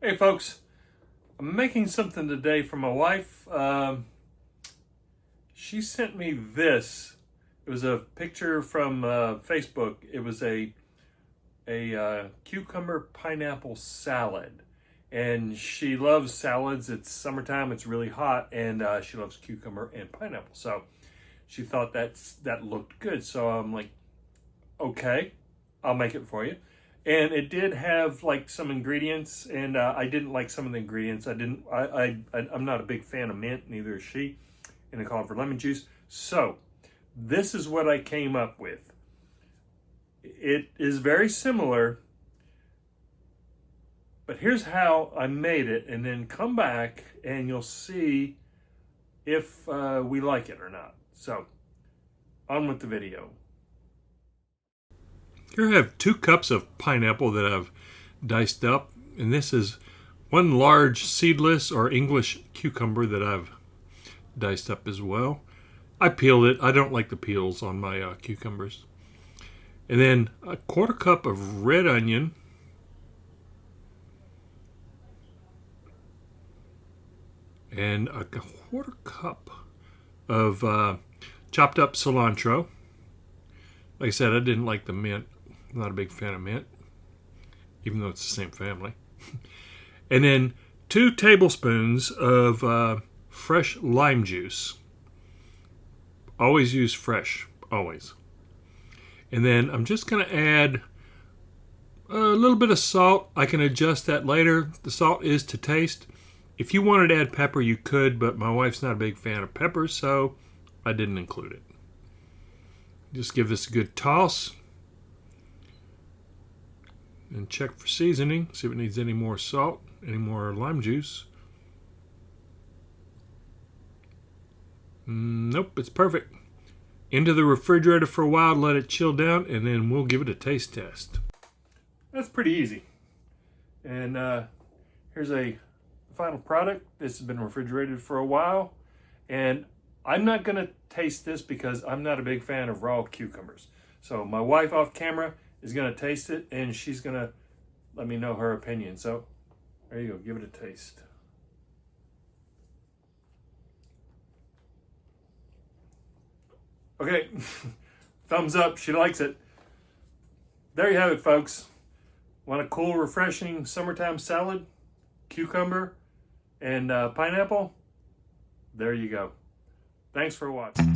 Hey folks, I'm making something today for my wife. She sent me this. It was a picture from Facebook. It was a cucumber pineapple salad. And she loves salads. It's summertime, it's really hot, and she loves cucumber and pineapple. So she thought that looked good. So I'm like, okay, I'll make it for you. And it did have like some ingredients, and I didn't like some of the ingredients. I'm not a big fan of mint, neither is she. And it called for lemon juice. So this is what I came up with. It is very similar, but here's how I made it, and then come back and you'll see if we like it or not. So on with the video. Here I have 2 cups of pineapple that I've diced up, and this is 1 large seedless or English cucumber that I've diced up as well. I peeled it. I don't like the peels on my cucumbers. And then a 1/4 cup of red onion, and a 1/4 cup of chopped up cilantro. Like I said, I didn't like the mint. I'm not a big fan of mint, even though it's the same family. And then 2 tablespoons of fresh lime juice. Always use fresh, always. And then I'm just going to add a little bit of salt. I can adjust that later. The salt is to taste. If you wanted to add pepper, you could, but my wife's not a big fan of peppers, so I didn't include it. Just give this a good toss. And check for seasoning, see if it needs any more salt, any more lime juice. Nope, it's perfect. Into the refrigerator for a while, let it chill down, and then we'll give it a taste test. That's pretty easy. And here's a final product. This has been refrigerated for a while, and I'm not going to taste this because I'm not a big fan of raw cucumbers. So my wife off camera is going to taste it, and she's going to let me know her opinion. So there you go, give it a taste. Okay, thumbs up, she likes it. There you have it, folks. Want a cool, refreshing summertime salad? Cucumber and pineapple? There you go. Thanks for watching.